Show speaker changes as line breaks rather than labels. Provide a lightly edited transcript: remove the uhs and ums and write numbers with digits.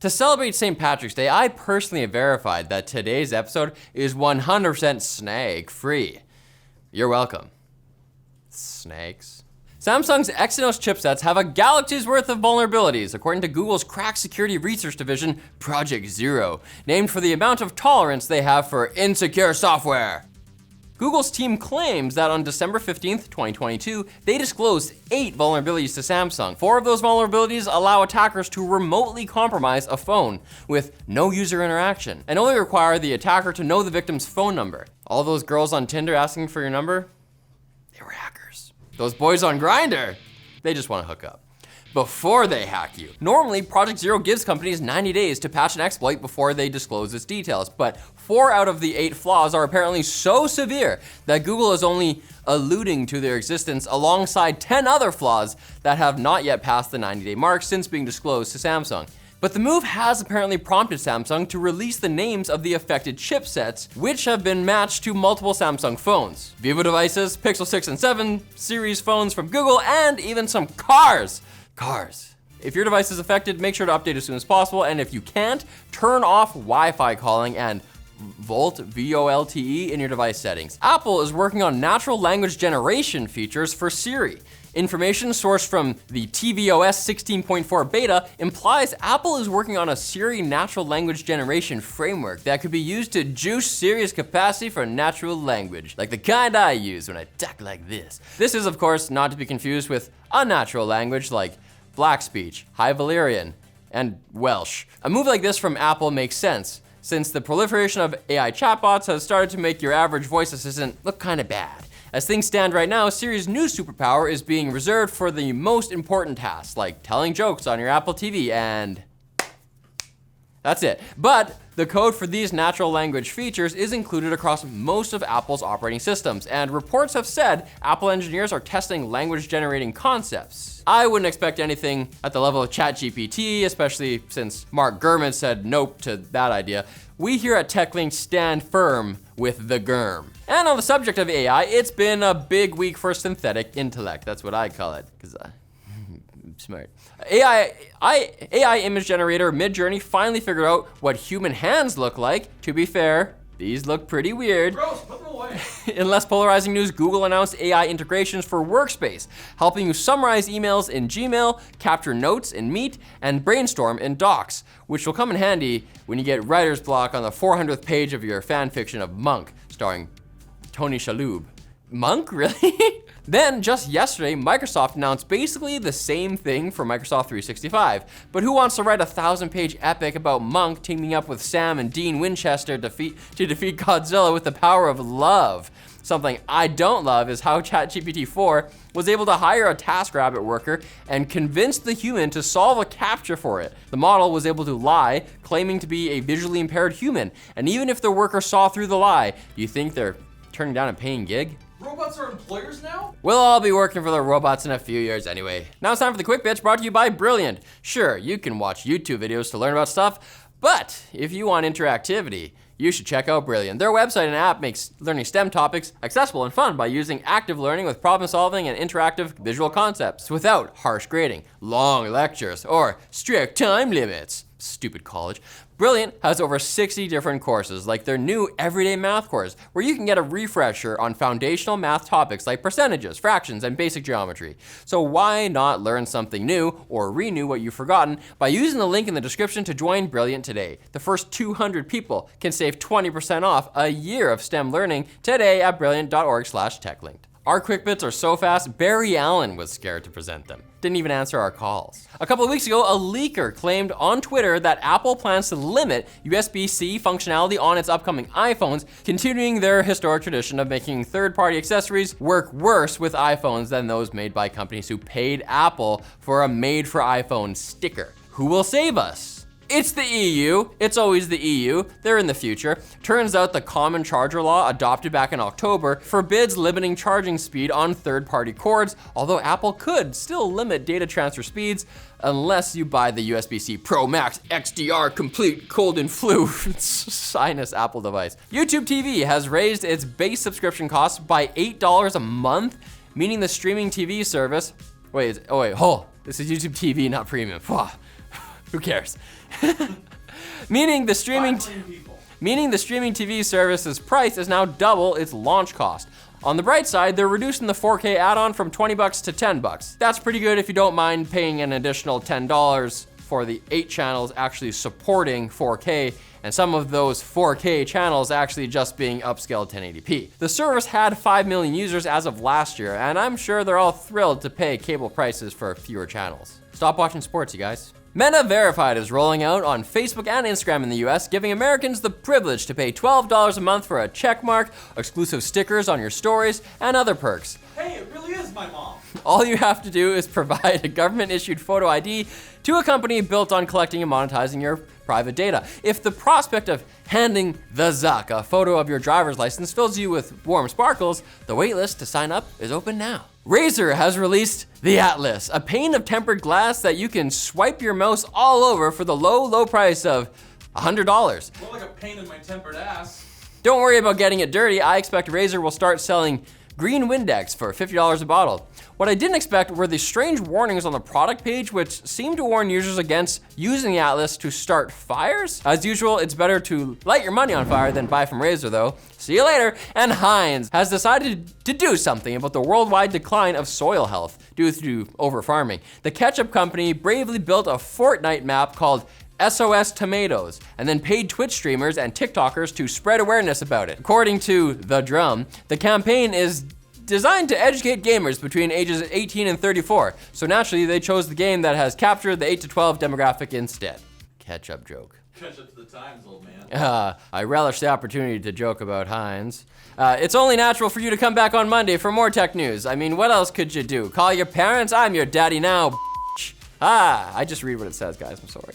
To celebrate St. Patrick's Day, I personally have verified that today's episode is 100% snag free. You're welcome. Snags. Samsung's Exynos chipsets have a galaxy's worth of vulnerabilities, according to Google's crack security research division, Project Zero, named for the amount of tolerance they have for insecure software. Google's team claims that on December 15th, 2022, they disclosed 8 vulnerabilities to Samsung. 4 of those vulnerabilities allow attackers to remotely compromise a phone with no user interaction and only require the attacker to know the victim's phone number. All those girls on Tinder asking for your number, they were hackers. Those boys on Grindr, they just want to hook up before they hack you. Normally, Project Zero gives companies 90 days to patch an exploit before they disclose its details, but 4 out of the 8 flaws are apparently so severe that Google is only alluding to their existence alongside 10 other flaws that have not yet passed the 90-day mark since being disclosed to Samsung. But the move has apparently prompted Samsung to release the names of the affected chipsets, which have been matched to multiple Samsung phones, Vivo devices, Pixel 6 and 7 series phones from Google, and even some cars. If your device is affected, make sure to update as soon as possible, and if you can't, turn off Wi-Fi calling and VoLTE in your device settings. Apple is working on natural language generation features for Siri. Information sourced from the tvOS 16.4 beta implies Apple is working on a Siri natural language generation framework that could be used to juice Siri's capacity for natural language, like the kind I use when I talk like this. This is, of course, not to be confused with unnatural language like Black Speech, High Valyrian, and Welsh. A move like this from Apple makes sense, since the proliferation of AI chatbots has started to make your average voice assistant look kinda bad. As things stand right now, Siri's new superpower is being reserved for the most important tasks, like telling jokes on your Apple TV, and that's it. But the code for these natural language features is included across most of Apple's operating systems, and reports have said Apple engineers are testing language generating concepts. I wouldn't expect anything at the level of ChatGPT, especially since Mark Gurman said nope to that idea. We here at TechLinked stand firm with the GERM. And on the subject of AI, it's been a big week for synthetic intellect. That's what I call it, because I'm smart. AI image generator Midjourney finally figured out what human hands look like. To be fair, these look pretty weird.
Gross, put them away.
In less polarizing news, Google announced AI integrations for Workspace, helping you summarize emails in Gmail, capture notes in Meet, and brainstorm in Docs, which will come in handy when you get writer's block on the 400th page of your fan fiction of Monk, starring Tony Shalhoub. Monk, really? Then, just yesterday, Microsoft announced basically the same thing for Microsoft 365. But who wants to write a 1,000-page epic about Monk teaming up with Sam and Dean Winchester to defeat Godzilla with the power of love? Something I don't love is how ChatGPT 4 was able to hire a TaskRabbit worker and convince the human to solve a captcha for it. The model was able to lie, claiming to be a visually impaired human. And even if the worker saw through the lie, do you think they're turning down a paying gig?
Robots are employers now?
We'll all be working for the robots in a few years anyway. Now it's time for the Quick Bits, brought to you by Brilliant. Sure, you can watch YouTube videos to learn about stuff, but if you want interactivity, you should check out Brilliant. Their website and app makes learning STEM topics accessible and fun by using active learning with problem solving and interactive visual concepts without harsh grading, long lectures, or strict time limits. Stupid college. Brilliant has over 60 different courses, like their new Everyday Math course, where you can get a refresher on foundational math topics like percentages, fractions, and basic geometry. So why not learn something new or renew what you've forgotten by using the link in the description to join Brilliant today. The first 200 people can save 20% off a year of STEM learning today at brilliant.org/techlinked. Our Quick Bits are so fast, Barry Allen was scared to present them. Didn't even answer our calls. A couple of weeks ago, a leaker claimed on Twitter that Apple plans to limit USB-C functionality on its upcoming iPhones, continuing their historic tradition of making third-party accessories work worse with iPhones than those made by companies who paid Apple for a made-for-iPhone sticker. Who will save us? It's the EU. It's always the EU. They're in the future. Turns out the common charger law adopted back in October forbids limiting charging speed on third-party cords, although Apple could still limit data transfer speeds unless you buy the USB-C Pro Max XDR Complete Cold and Flu sinus Apple device. YouTube TV has raised its base subscription costs by $8 a month, meaning the streaming TV service, this is YouTube TV, not premium. Who cares? Meaning the streaming
people.
Meaning the streaming TV service's price is now double its launch cost. On the bright side, they're reducing the 4K add-on from 20 bucks to 10 bucks. That's pretty good if you don't mind paying an additional $10 for the 8 channels actually supporting 4K, and some of those 4K channels actually just being upscaled 1080p. The service had 5 million users as of last year, and I'm sure they're all thrilled to pay cable prices for fewer channels. Stop watching sports, you guys. Meta Verified is rolling out on Facebook and Instagram in the US, giving Americans the privilege to pay $12 a month for a check mark, exclusive stickers on your stories, and other perks.
Hey, it really is my mom.
All you have to do is provide a government-issued photo ID to a company built on collecting and monetizing your private data. If the prospect of handing the Zuck a photo of your driver's license fills you with warm sparkles, the waitlist to sign up is open now. Razer has released the Atlas, a pane of tempered glass that you can swipe your mouse all over for the low price of $100.
More like a pain in my tempered ass.
Don't worry about getting it dirty. I expect Razer will start selling green Windex for $50 a bottle. What I didn't expect were the strange warnings on the product page, which seem to warn users against using the Atlas to start fires. As usual, it's better to light your money on fire than buy from Razer though. See you later. And Heinz has decided to do something about the worldwide decline of soil health due to over-farming. The ketchup company bravely built a Fortnite map called SOS Tomatoes, and then paid Twitch streamers and TikTokers to spread awareness about it. According to The Drum, the campaign is designed to educate gamers between ages 18 and 34, so naturally they chose the game that has captured the 8 to 12 demographic instead. Ketchup joke.
Catch up to the times, old man.
I relish the opportunity to joke about Heinz. It's only natural for you to come back on Monday for more tech news. I mean, what else could you do? Call your parents? I'm your daddy now, I just read what it says, guys, I'm sorry.